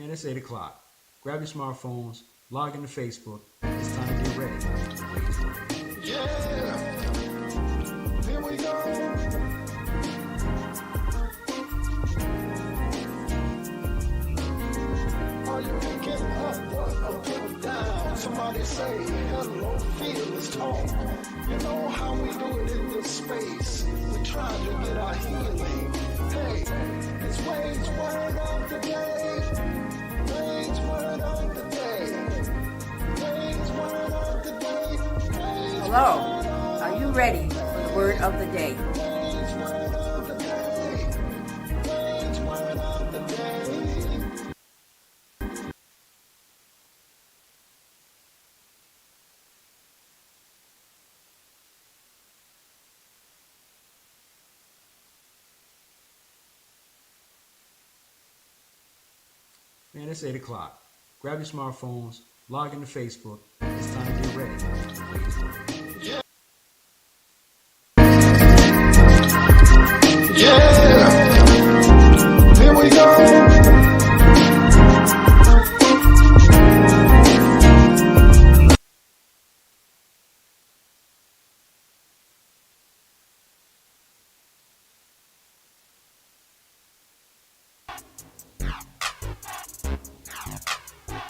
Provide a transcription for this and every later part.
Man, it's 8 o'clock. Grab your smartphones, log into Facebook. It's time to get ready for Wade's Word. Yeah, here we go. Are you picking up what I'm putting down? Somebody say hello, feel is talk. You know how we do it in this space. We're trying to get our healing. Hey, it's Wade's Word of the Day. Wade's Word of the Day. Wade's Word of the Day. Hello, are you ready for the word of the day? Wade's Word of the Day. Wade's Word of the Day. Man, it's 8 o'clock. Grab your smartphones, log into Facebook. It's time to get ready for Wade's Word. Yeah, here we go.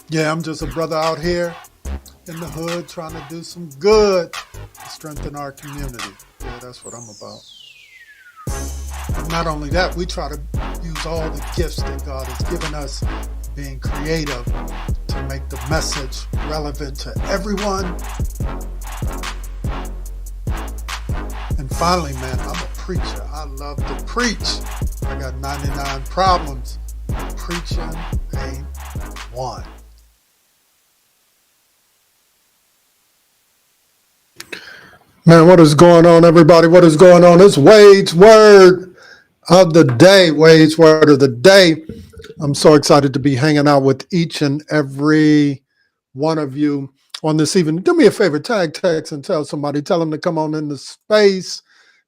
Yeah, I'm just a brother out here in the hood trying to do some good to strengthen our community. Yeah, that's what I'm about. And not only that, we try to use all the gifts that God has given us, being creative, to make the message relevant to everyone. And finally, man, I'm a preacher. I love to preach. I got 99 problems. Preaching ain't one. Man, what is going on, everybody? What is going on? It's Wade's Word of the Day. Wade's Word of the Day. I'm so excited to be hanging out with each and every one of you on this evening. Do me a favor, tag, text, and tell somebody. Tell them to come on into space.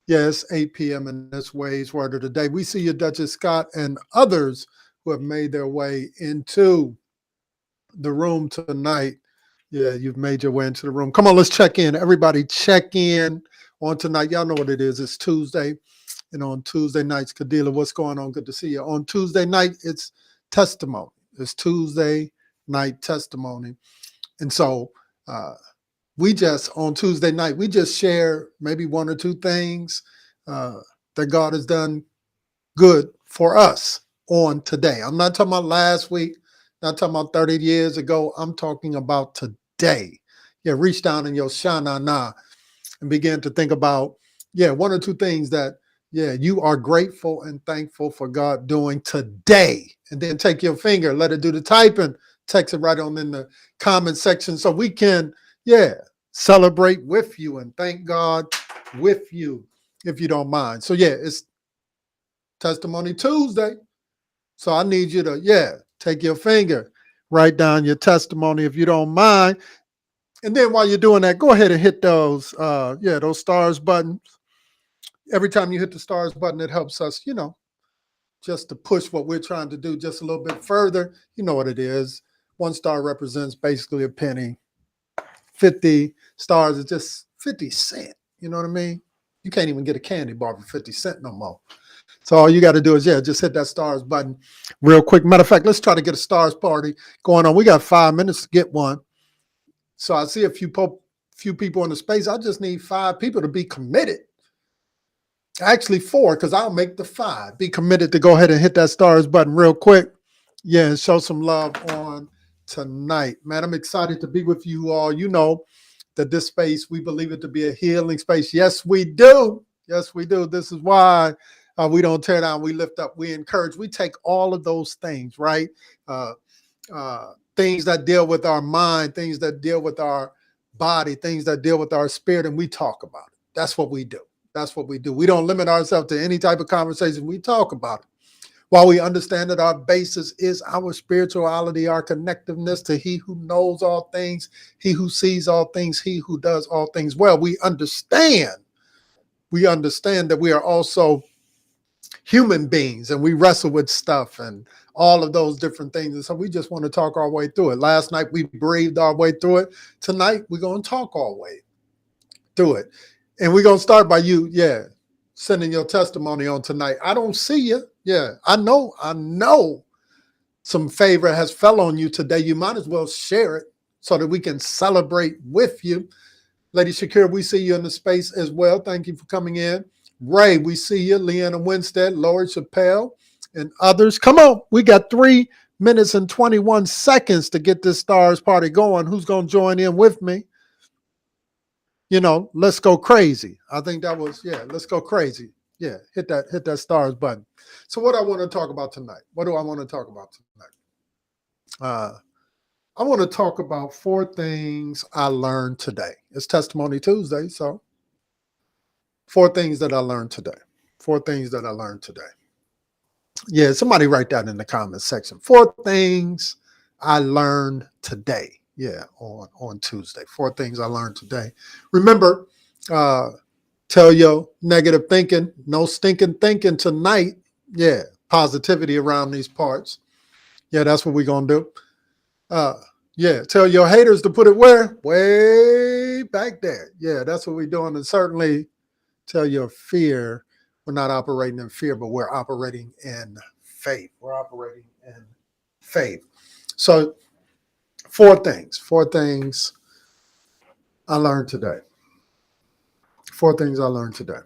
Yes, 8 p.m. and this Wade's Word of the Day. We see you, Duchess Scott, and others who have made their way into the room tonight. Yeah, you've made your way into the room. Come on, let's check in. Everybody check in on tonight. Y'all know what it is. It's Tuesday. And on Tuesday nights, Kadila, what's going on? Good to see you. On Tuesday night, it's testimony. It's Tuesday night testimony. And so on Tuesday night, we just share maybe one or two things that God has done good for us on today. I'm not talking about last week. Not talking about 30 years ago. I'm talking about today. Yeah, reach down in your shana and begin to think about, one or two things that, you are grateful and thankful for God doing today. And then take your finger, let it do the typing, text it right on in the comment section so we can, celebrate with you and thank God with you, if you don't mind. So, it's Testimony Tuesday. So I need you to, take your finger, write down your testimony if you don't mind. And then while you're doing that, go ahead and hit those stars buttons. Every time you hit the stars button, it helps us, just to push what we're trying to do just a little bit further. You know what it is. 1 star represents basically a penny. 50 stars is just 50 cents. You know what I mean? You can't even get a candy bar for 50 cents no more. So all you got to do is, just hit that stars button real quick. Matter of fact, let's try to get a stars party going on. We got 5 minutes to get one. So I see a few people in the space. I just need 5 people to be committed. Actually 4, because I'll make the 5. Be committed to go ahead and hit that stars button real quick. Yeah, and show some love on tonight. Man, I'm excited to be with you all. You know that this space, we believe it to be a healing space. Yes, we do. Yes, we do. This is why we don't tear down, we lift up, we encourage. We take all of those things, right? Things that deal with our mind, things that deal with our body, things that deal with our spirit, and we talk about it. That's what we do. That's what we do. We don't limit ourselves to any type of conversation. We talk about it. While we understand that our basis is our spirituality, our connectiveness to He who knows all things, He who sees all things, He who does all things well, we understand that we are also human beings and we wrestle with stuff and all of those different things. And so we just want to talk our way through it. Last night we breathed our way through it. Tonight we're going to talk our way through it. And we're going to start by you, sending your testimony on tonight. I don't see you. Yeah, I know some favor has fell on you today. You might as well share it so that we can celebrate with you. Lady Shakira, we see you in the space as well. Thank you for coming in. Ray, we see you. Leanna Winstead, Lori Chappelle, and others. Come on. We got 3 minutes and 21 seconds to get this Stars party going. Who's going to join in with me? Let's go crazy. I think that was, let's go crazy. Yeah, hit that Stars button. So what I want to talk about tonight. What do I want to talk about tonight? I want to talk about 4 things I learned today. It's Testimony Tuesday, so 4 things that I learned today. 4 things that I learned today. Yeah, somebody write that in the comments section. 4 things I learned today. Yeah, on Tuesday. 4 things I learned today. Remember, tell your negative thinking, no stinking thinking tonight. Yeah, positivity around these parts. Yeah, that's what we're going to do. Tell your haters to put it where? Way back there. Yeah, that's what we're doing. And certainly tell your fear, we're not operating in fear, but we're operating in faith. We're operating in faith. So 4 things I learned today. 4 things I learned today.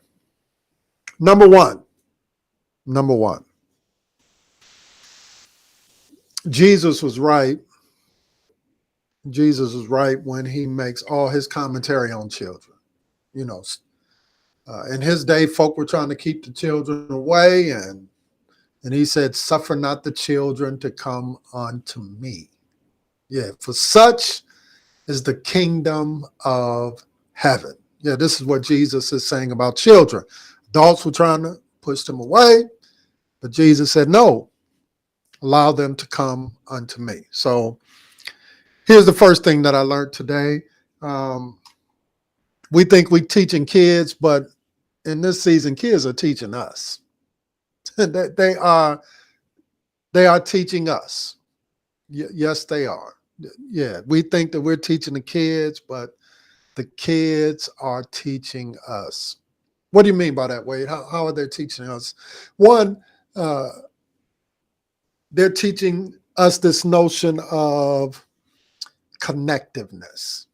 Number one, Jesus was right. Jesus was right when he makes all his commentary on children. In his day, folk were trying to keep the children away, and he said, "Suffer not the children to come unto me." Yeah, for such is the kingdom of heaven. Yeah, this is what Jesus is saying about children. Adults were trying to push them away, but Jesus said, "No, allow them to come unto me." So here's the first thing that I learned today. We think we're teaching kids, but in this season, kids are teaching us. They are teaching us. Yes, they are. Yeah, we think that we're teaching the kids, but the kids are teaching us. What do you mean by that, Wade? How are they teaching us? One, they're teaching us this notion of connectiveness,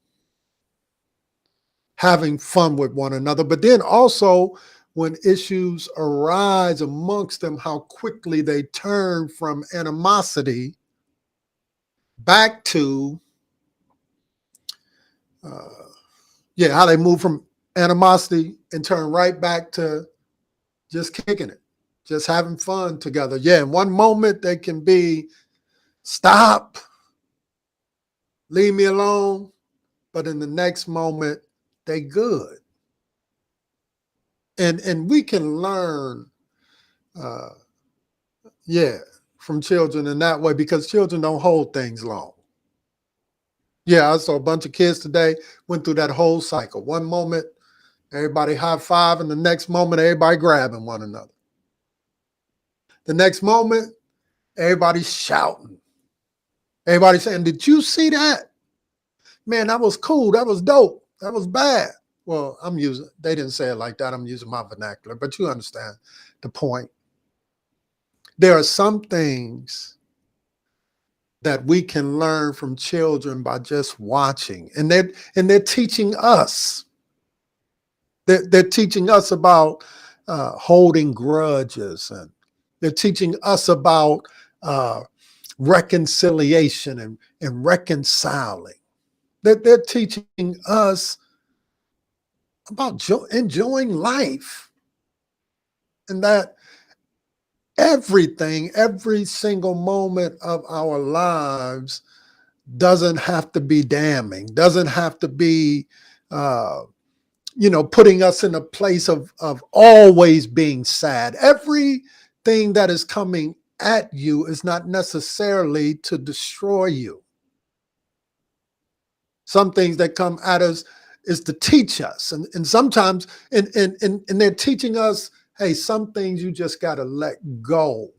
having fun with one another, but then also when issues arise amongst them, how quickly they turn from animosity back to, how they move from animosity and turn right back to just kicking it, just having fun together. Yeah, in one moment they can be, stop, leave me alone, but in the next moment, they good. And we can learn, from children in that way, because children don't hold things long. Yeah, I saw a bunch of kids today, went through that whole cycle. One moment, everybody high five, and the next moment, everybody grabbing one another. The next moment, everybody's shouting. Everybody saying, "Did you see that? Man, that was cool. That was dope. That was bad." Well, they didn't say it like that. I'm using my vernacular, but you understand the point. There are some things that we can learn from children by just watching, and they're teaching us. They're teaching us about holding grudges, and they're teaching us about reconciliation and reconciling. They're teaching us about enjoying life, and that every single moment of our lives doesn't have to be damning, doesn't have to be, putting us in a place of always being sad. Everything that is coming at you is not necessarily to destroy you. Some things that come at us is to teach us. And sometimes, and they're teaching us hey, some things you just got to let go.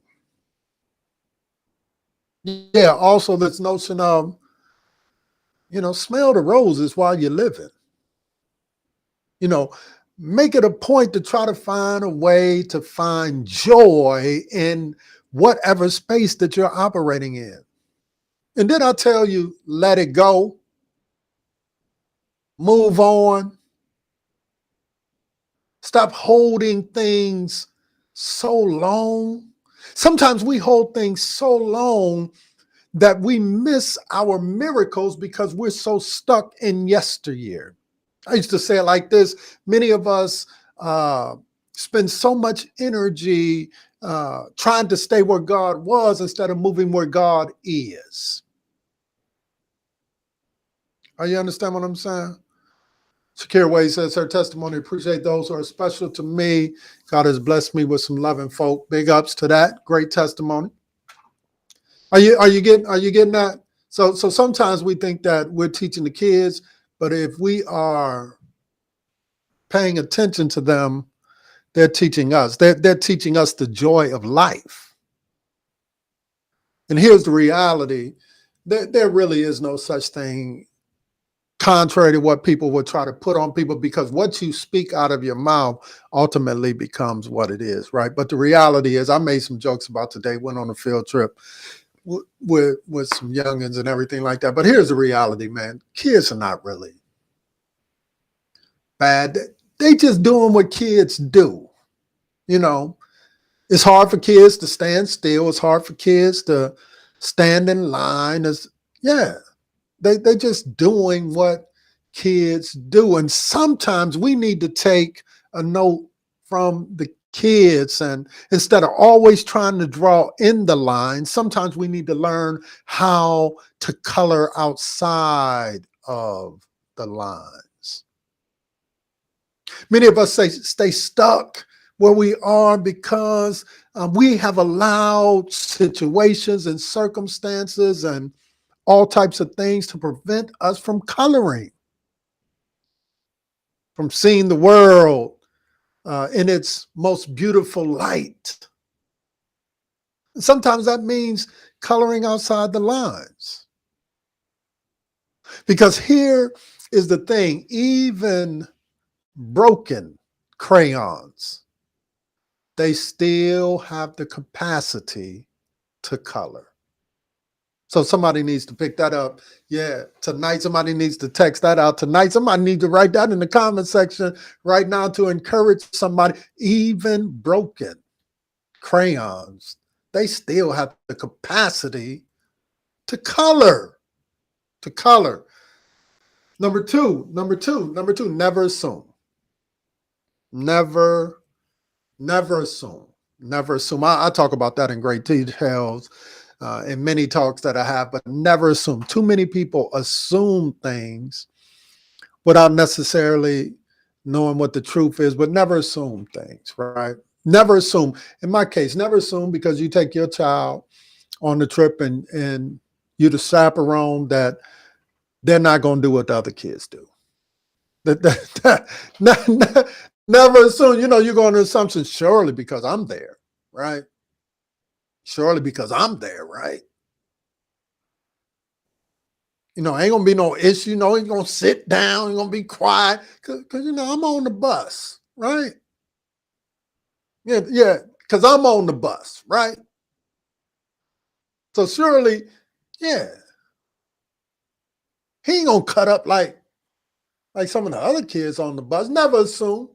Yeah, also this notion of, smell the roses while you're living. Make it a point to try to find a way to find joy in whatever space that you're operating in. And then I tell you, let it go, move on, stop holding things so long. Sometimes we hold things so long that we miss our miracles because we're so stuck in yesteryear. I used to say it like this. Many of us spend so much energy trying to stay where God was instead of moving where God is. Are you understand what I'm saying? Shakira Wade says her testimony, appreciate those who are special to me. God has blessed me with some loving folk. Big ups to that. Great testimony. Are you getting that? So sometimes we think that we're teaching the kids, but if we are paying attention to them, they're teaching us. They're teaching us the joy of life. And here's the reality. There really is no such thing, contrary to what people would try to put on people, because what you speak out of your mouth ultimately becomes what it is, right? But the reality is, I made some jokes about today, went on a field trip with some youngins and everything like that. But here's the reality, man. Kids are not really bad. They just doing what kids do. It's hard for kids to stand still. It's hard for kids to stand in line. They just doing what kids do. And sometimes we need to take a note from the kids, and instead of always trying to draw in the line, sometimes we need to learn how to color outside of the lines. Many of us stay stuck where we are because we have allowed situations and circumstances and all types of things to prevent us from coloring, from seeing the world in its most beautiful light. And sometimes that means coloring outside the lines. Because here is the thing, even broken crayons, they still have the capacity to color. So somebody needs to pick that up. Yeah, tonight somebody needs to text that out. Tonight somebody needs to write that in the comment section right now to encourage somebody. Even broken crayons, they still have the capacity to color. To color. Number two, never assume. Never assume. Never assume. I talk about that in great details in many talks that I have, but never assume. Too many people assume things without necessarily knowing what the truth is, but never assume things, right? Never assume. In my case, never assume because you take your child on the trip and you're the chaperone that they're not going to do what the other kids do. Never assume, you're going to assumption, surely because I'm there, right? Surely because I'm there, right? Ain't gonna be no issue. He's gonna sit down, he's gonna be quiet. Cause I'm on the bus, right? Yeah, because I'm on the bus, right? So surely, yeah. He ain't gonna cut up like some of the other kids on the bus. Never assume.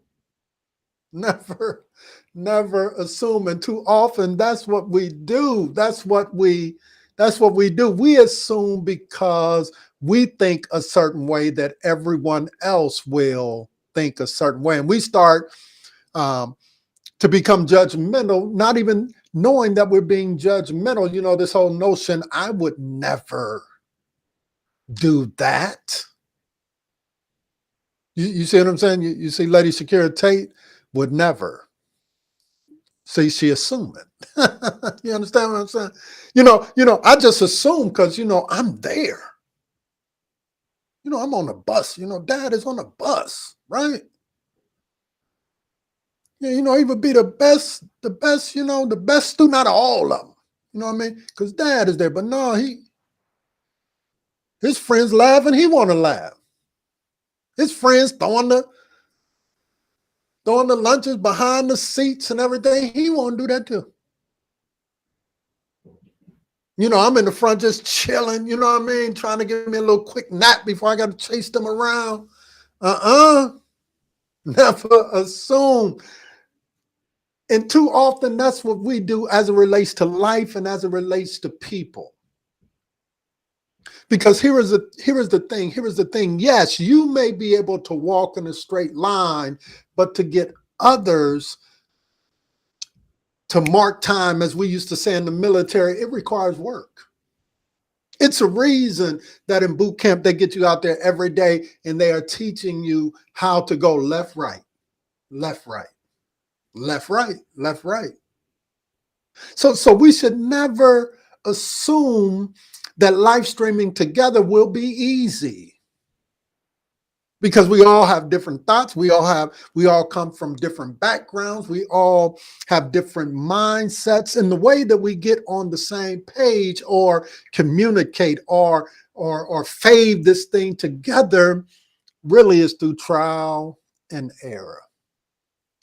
Never assume. And too often that's what we do. That's what we do. We assume because we think a certain way that everyone else will think a certain way. And we start to become judgmental, not even knowing that we're being judgmental. This whole notion, I would never do that. You see what I'm saying? You see Lady Shakira Tate would never. See, she assuming. You understand what I'm saying? I just assume because, I'm there. I'm on a bus. Dad is on a bus, right? Yeah, he would be the best, the best student out of all of them. You know what I mean? Because dad is there. But no, his friends laugh and he want to laugh. His friends throwing the lunches behind the seats and everything. He won't do that too. I'm in the front just chilling, you know what I mean? Trying to give me a little quick nap before I got to chase them around. Never assume. And too often that's what we do as it relates to life and as it relates to people. Because here is the thing. Yes, you may be able to walk in a straight line, but to get others to mark time, as we used to say in the military, it requires work. It's a reason that in boot camp, they get you out there every day and they are teaching you how to go left, right, left, right, left, right, left, right. So we should never assume that live streaming together will be easy, because we all have different thoughts. We all come from different backgrounds. We all have different mindsets, and the way that we get on the same page or communicate or fave this thing together really is through trial and error.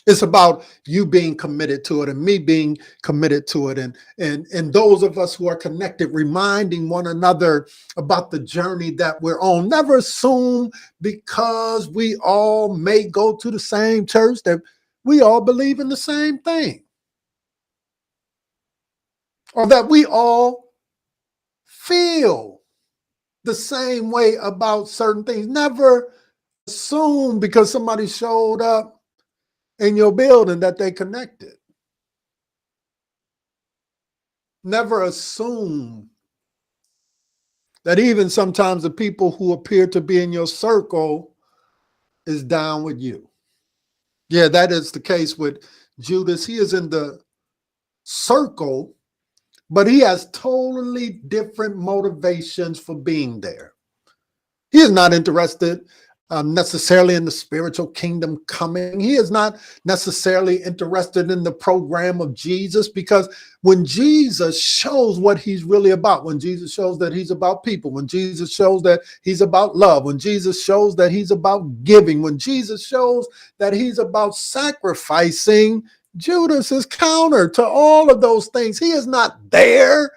It's about you being committed to it and me being committed to it. And those of us who are connected, reminding one another about the journey that we're on. Never assume because we all may go to the same church that we all believe in the same thing, or that we all feel the same way about certain things. Never assume because somebody showed up in your building that they connected. Never assume that even sometimes the people who appear to be in your circle is down with you. Yeah, that is the case with Judas. He is in the circle, but he has totally different motivations for being there. He is not interested necessarily in the spiritual kingdom coming. He is not necessarily interested in the program of Jesus, because when Jesus shows what he's really about, when Jesus shows that he's about people, when Jesus shows that he's about love, when Jesus shows that he's about giving, when Jesus shows that he's about sacrificing, Judas is counter to all of those things. He is not there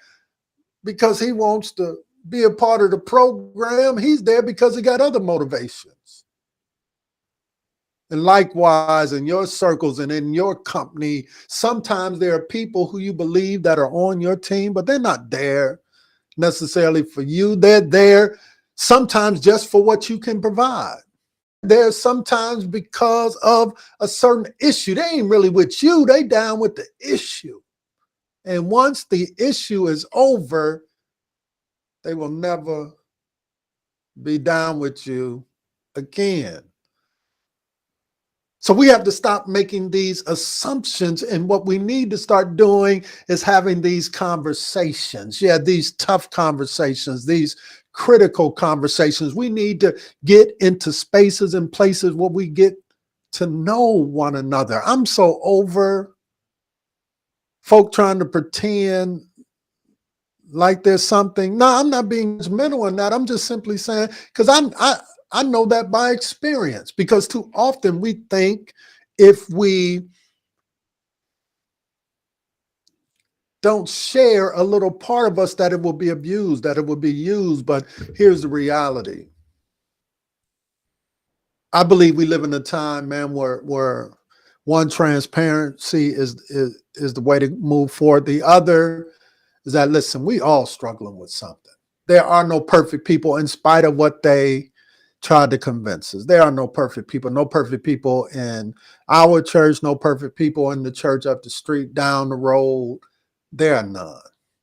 because he wants to be a part of the program. He's there because he got other motivations. And likewise, in your circles and in your company, sometimes there are people who you believe that are on your team, but they're not there necessarily for you. They're there sometimes just for what you can provide. They're sometimes because of a certain issue. They ain't really with you. They down with the issue. And once the issue is over, they will never be down with you again. So we have to stop making these assumptions, and what we need to start doing is having these conversations. Yeah, these tough conversations, these critical conversations. We need to get into spaces and places where we get to know one another. I'm so over folk trying to pretend like there's something. No, I'm not being judgmental on that. I'm just simply saying, because I know that by experience, because too often we think if we don't share a little part of us that it will be abused, that it will be used. But here's the reality. I believe we live in a time, man, where one, transparency is the way to move forward. The other is that, listen, we all struggling with something. There are no perfect people, in spite of what they tried to convince us. There are no perfect people in our church, no perfect people in the church up the street, down the road. There are none.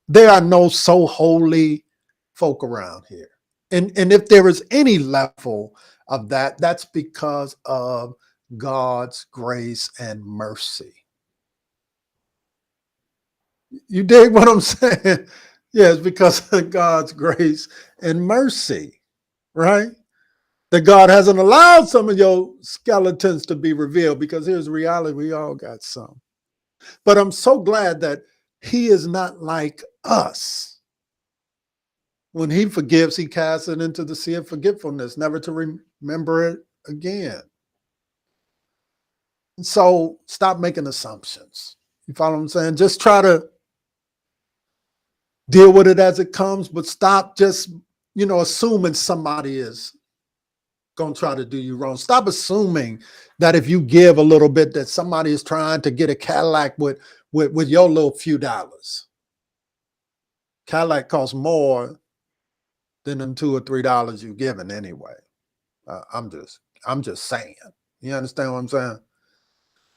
There are no so holy folk around here. And if there is any level of that, that's because of God's grace and mercy. You dig what I'm saying? Yeah, it's because of God's grace and mercy, right? that God hasn't allowed some of your skeletons to be revealed, because here's the reality, we all got some. But I'm so glad that he is not like us. When he forgives, he casts it into the sea of forgetfulness, never to remember it again. And so stop making assumptions. You follow what I'm saying? Just try to deal with it as it comes, but stop just, assuming somebody is going to try to do you wrong. Stop assuming that if you give a little bit that somebody is trying to get a Cadillac with your little few dollars. Cadillac costs more than them $2 or $3 you're giving anyway. I'm just saying. You understand what I'm saying?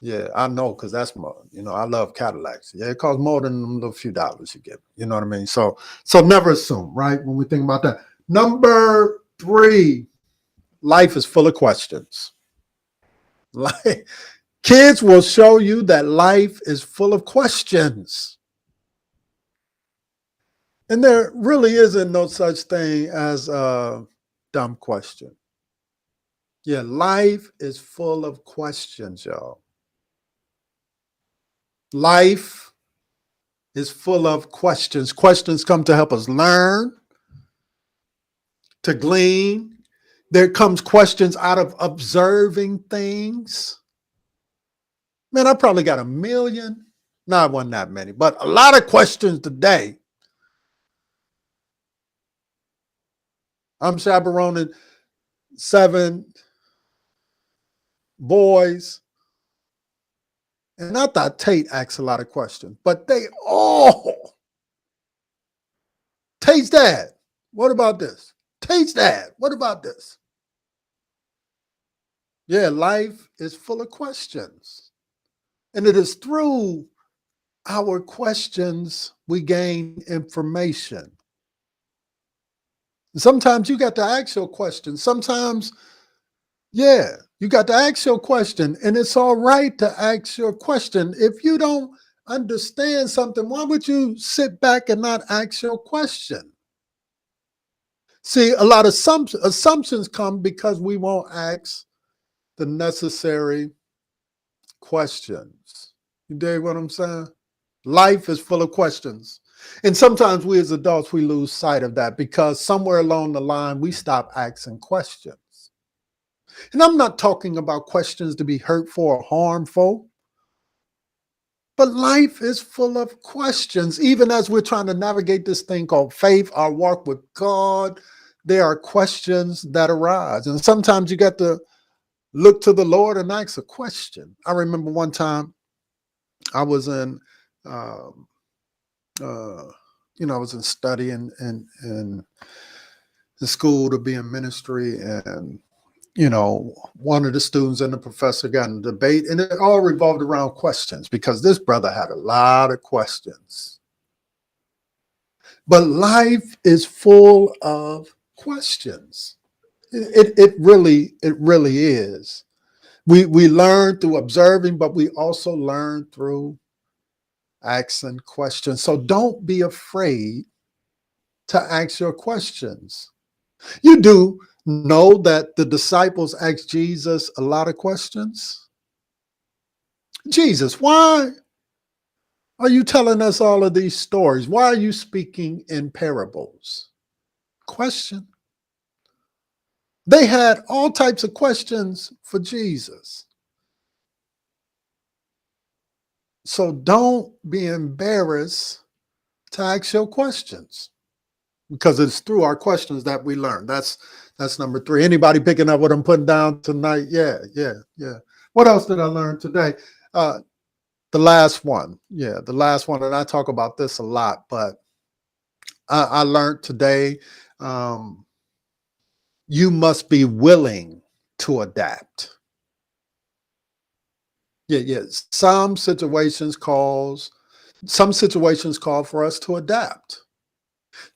Yeah, I know, because that's more, I love Cadillacs. Yeah, it costs more than them little few dollars you give. You know what I mean? So never assume, right? When we think about that. Number 3, life is full of questions. Like, kids will show you that life is full of questions. And there really isn't no such thing as a dumb question. Yeah, life is full of questions, y'all. Life is full of questions. Questions come to help us learn, to glean. There comes questions out of observing things. Man, I probably got 1 million. No, it wasn't that many, but a lot of questions today. I'm chaperoning 7 boys. And I thought Tate asked a lot of questions, but they all, Tate's dad, what about this? Tate's dad, what about this? Yeah, life is full of questions. And it is through our questions we gain information. Sometimes you got to ask your question. Sometimes, yeah, you got to ask your question, and it's all right to ask your question. If you don't understand something, why would you sit back and not ask your question? See, a lot of assumptions come because we won't ask the necessary questions. You dig what I'm saying? Life is full of questions. And sometimes we as adults, we lose sight of that because somewhere along the line, we stop asking questions. And I'm not talking about questions to be hurtful or harmful, but life is full of questions. Even as we're trying to navigate this thing called faith, our walk with God, there are questions that arise. And sometimes you got to look to the Lord and ask a question. I remember one time I was in, I was in study in the school to be in ministry, and one of the students and the professor got in a debate, and it all revolved around questions because this brother had a lot of questions. But life is full of questions. It really is. We learn through observing, but we also learn through asking questions. So don't be afraid to ask your questions. You do know that the disciples asked Jesus a lot of questions. Jesus, why are you telling us all of these stories? Why are you speaking in parables? Question. They had all types of questions for Jesus. So don't be embarrassed to ask your questions, because it's through our questions that we learn. That's number 3. Anybody picking up what I'm putting down tonight? Yeah. What else did I learn today? The last one. Yeah, the last one. And I talk about this a lot, but I learned today, you must be willing to adapt. Yeah. Some situations call for us to adapt,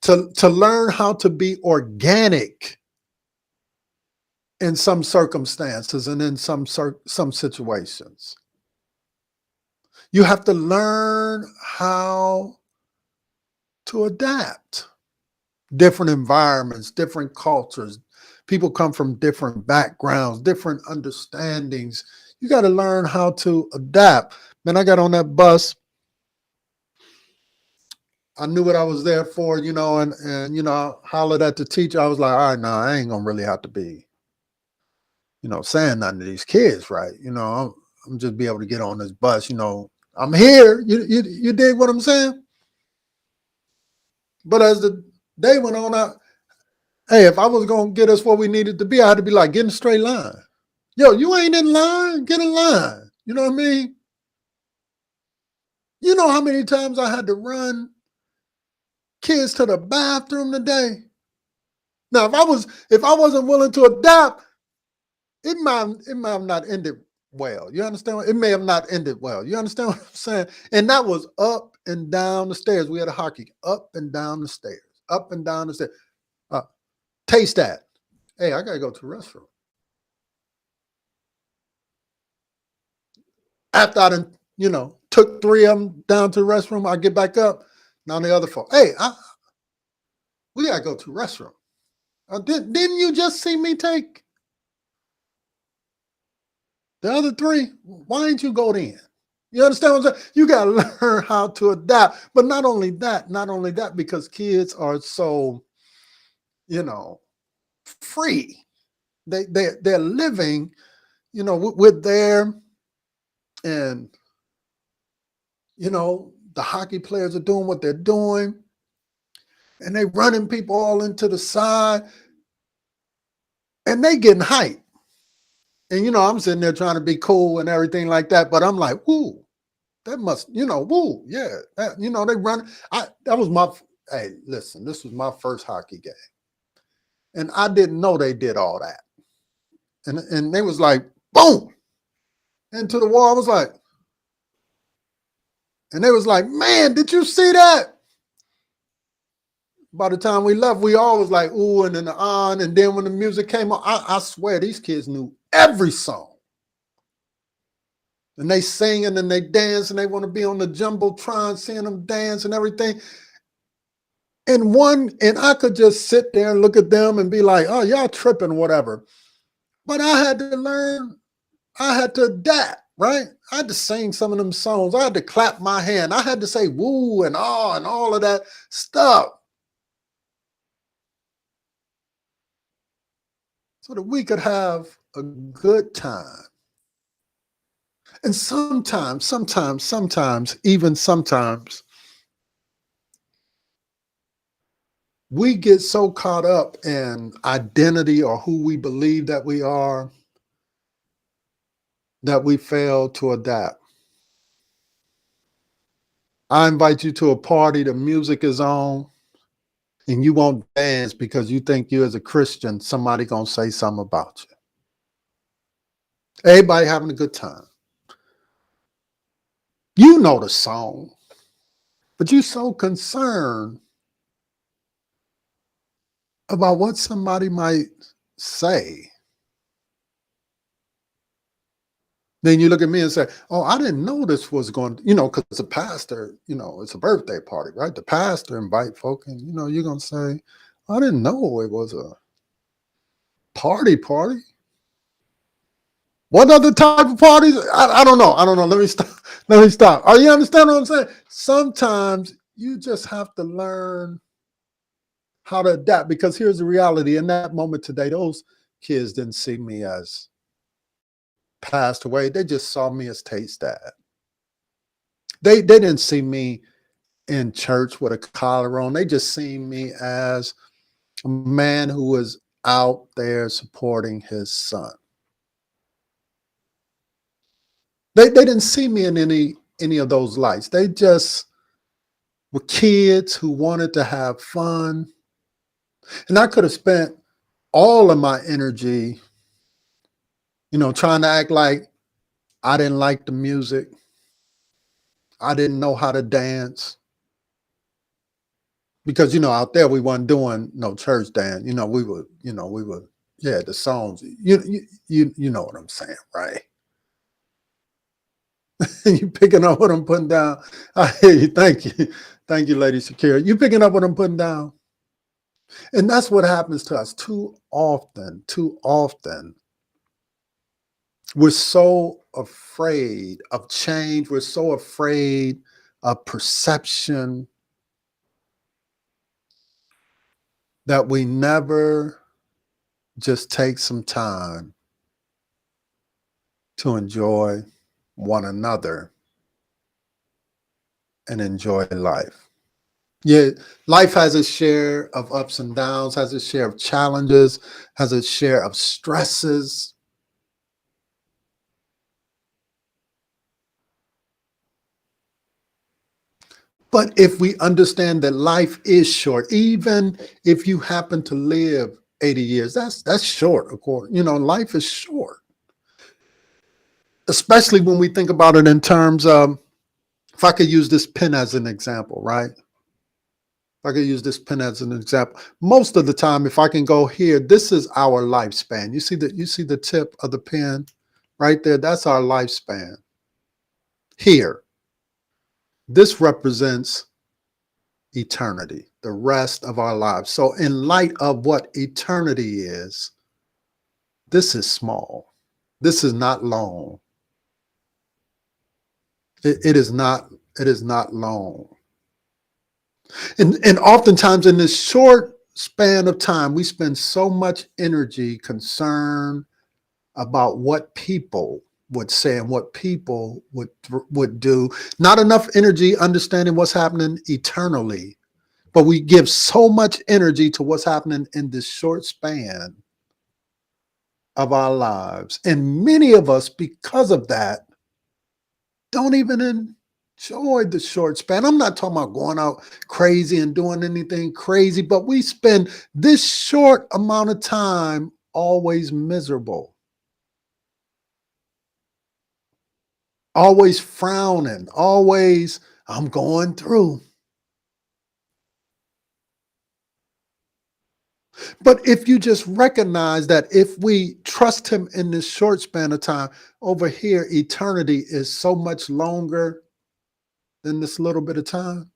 to learn how to be organic in some circumstances and in some situations. You have to learn how to adapt. Different environments, different cultures, People come from different backgrounds, different understandings. You got to learn how to adapt. Man, I got on that bus. I knew what I was there for, and I hollered at the teacher. I was like, all right, now I ain't gonna really have to be, saying nothing to these kids, right? I'm just be able to get on this bus, I'm here. You dig what I'm saying? But as the day went on, hey, if I was gonna get us where we needed to be, I had to be like, get in a straight line. Yo, you ain't in line, get in line. You know what I mean? You know how many times I had to run kids to the bathroom today? Now, if I wasn't willing to adapt, it might have not ended well. You understand? It may have not ended well. You understand what I'm saying? And that was up and down the stairs. We had a hockey up and down the stairs, up and down the stairs. Taste that. Hey, I gotta go to the restroom. After I done, took 3 of them down to the restroom, I get back up. Now the other 4. Hey, we gotta go to the restroom. Didn't you just see me take the other 3? Why ain't you go then? You understand what I'm saying? You gotta learn how to adapt. But not only that, because kids are so, free. They're living, with their, and the hockey players are doing what they're doing, and they running people all into the side, and they getting hyped. And I'm sitting there trying to be cool and everything like that, but I'm like, woo, that must, woo, yeah, they run. That was my, hey, listen, this was my first hockey game, and I didn't know they did all that, and they was like, boom, into the wall. I was like, and they was like, man, did you see that? By the time we left, we all was like, ooh, and then on. And then when the music came on, I swear these kids knew every song. And they singing and they dance and they want to be on the Jumbotron, seeing them dance and everything. And I could just sit there and look at them and be like, oh, y'all tripping, whatever. But I had to learn, I had to adapt, right? I had to sing some of them songs. I had to clap my hand. I had to say woo and ah and all of that stuff, so that we could have a good time. And sometimes, we get so caught up in identity or who we believe that we are, that we fail to adapt. I invite you to a party, the music is on, and you won't dance because you think you as a Christian, somebody gonna say something about you. Everybody having a good time. You know the song, but you're so concerned about what somebody might say. Then you look at me and say, oh, I didn't know this was going to, because the pastor, it's a birthday party, right? The pastor invite folk, and, you're going to say, I didn't know it was a party. What other type of parties? I don't know. Let me stop. Are you understand what I'm saying? Sometimes you just have to learn how to adapt, because here's the reality. In that moment today, those kids didn't see me as passed away. They just saw me as Tate's dad. They didn't see me in church with a collar on. They just seen me as a man who was out there supporting his son. They didn't see me in any of those lights. They just were kids who wanted to have fun. And I could have spent all of my energy, trying to act like I didn't like the music. I didn't know how to dance. Because, out there we weren't doing no church dance. We were, the songs. You know what I'm saying, right? You picking up what I'm putting down. I hear you. Thank you. Thank you, Lady Shakira. You picking up what I'm putting down? And that's what happens to us too often. Too often. We're so afraid of change. We're so afraid of perception that we never just take some time to enjoy one another and enjoy life. Yeah, life has its share of ups and downs, has its share of challenges, has its share of stresses. But if we understand that life is short, even if you happen to live 80 years, that's short, of course. Life is short. Especially when we think about it in terms of, if I could use this pen as an example, right? If I could use this pen as an example, most of the time, if I can go here, this is our lifespan. You see the tip of the pen right there? That's our lifespan. Here, this represents eternity, the rest of our lives. So in light of what eternity is, this is small. This is not long. It is not long. And oftentimes in this short span of time, we spend so much energy concerned about what people would say and what people would do. Not enough energy understanding what's happening eternally, but we give so much energy to what's happening in this short span of our lives. And many of us, because of that, don't even enjoy the short span. I'm not talking about going out crazy and doing anything crazy, but we spend this short amount of time always miserable, always frowning, always, I'm going through. But if you just recognize that if we trust him in this short span of time, over here, eternity is so much longer than this little bit of time.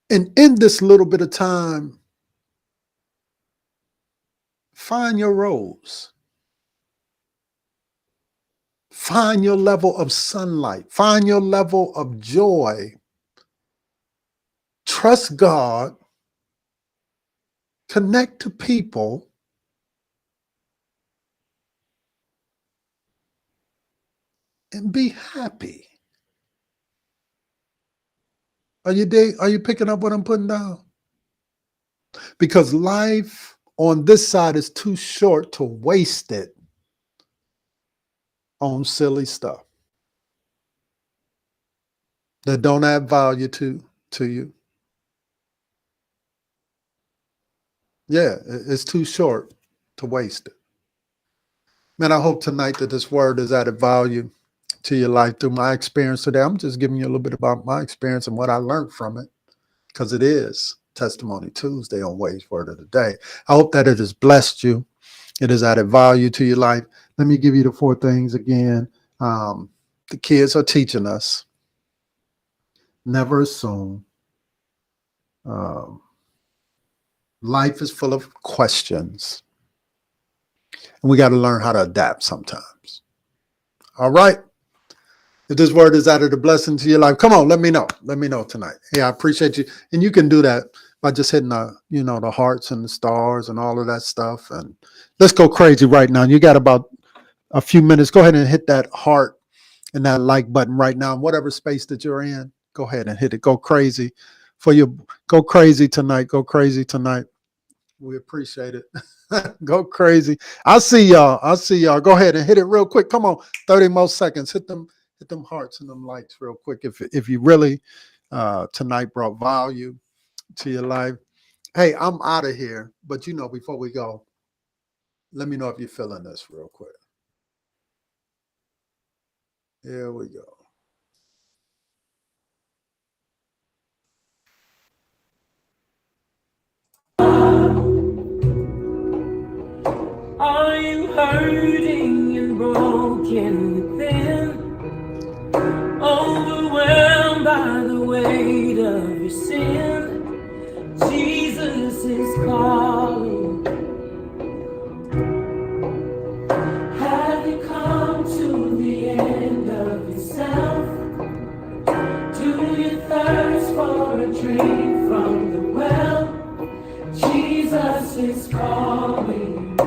And in this little bit of time, find your rose. Find your level of sunlight. Find your level of joy. Trust God. Connect to people. And be happy. Are you picking up what I'm putting down? Because life on this side is too short to waste it on silly stuff that don't add value to you. Yeah, it's too short to waste it. Man, I hope tonight that this word has added value to your life through my experience today. I'm just giving you a little bit about my experience and what I learned from it, because it is Testimony Tuesday on Wade's Word of the Day. I hope that it has blessed you. It has added value to your life. Let me give you the 4 things again. The kids are teaching us. Never assume. Life is full of questions. And we got to learn how to adapt sometimes. All right. If this word is added a blessing to your life, come on, let me know. Let me know tonight. Hey, I appreciate you. And you can do that by just hitting the hearts and the stars and all of that stuff. And let's go crazy right now. You got about a few minutes. Go ahead and hit that heart and that like button right now. In whatever space that you're in, go ahead and hit it. Go crazy go crazy tonight. Go crazy tonight. We appreciate it. Go crazy. I'll see y'all. Go ahead and hit it real quick. Come on, 30 more seconds. Hit them hearts and them likes real quick. If you really tonight brought value to your life. Hey, I'm out of here. But before we go, let me know if you're feeling this real quick. Here we go. Are you hurting and broken within? Overwhelmed by the weight of your sin? Jesus is calling. Have you come to the end of yourself? Do you thirst for a drink from the well? Jesus is calling.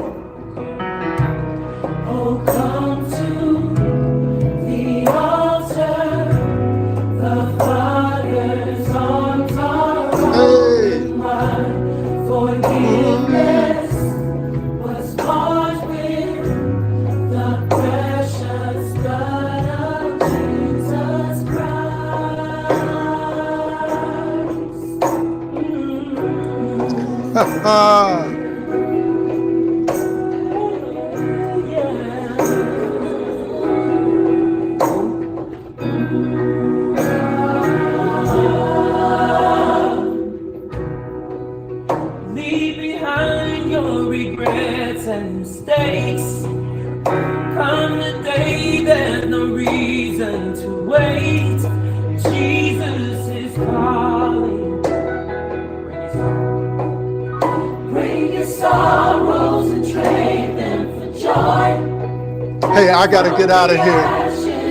Oh, come to the altar. The Father's arms are open wide. Forgiveness was bought with the precious blood of Jesus Christ. Leave behind your regrets and mistakes. Come the day, there's no reason to wait. Jesus is calling. Bring your sorrows and trade them for joy. Hey, I got to get out of here.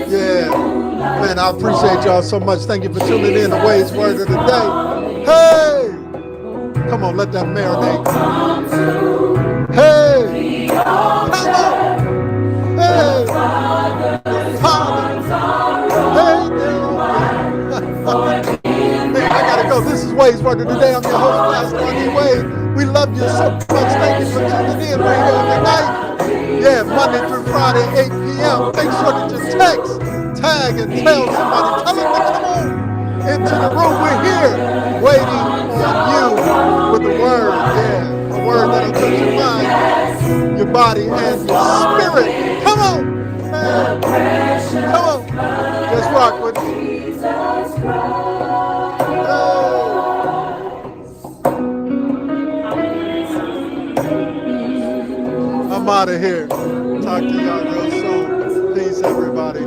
Yeah. Man, I appreciate y'all so much. Thank you for tuning in to Wade's Word of the Day. Hey! Come on, let that marinate. Hey! Come on! Hey! Father! Hey, I gotta go. This is Wade's Word of the Day. I'm your host, Pastor Andy Wade. We love you so much. Thank you for tuning in right here every night. Yeah, Monday through Friday, 8 p.m. Make sure that you text, tag, and tell somebody. Tell them to come on into the room. We're here waiting on you with the word. Yeah, a word that'll touch your mind, your body, and your spirit. Come on. Man. Come on. Just rock with me. I'm out of here. Talk to y'all real soon. Peace, everybody.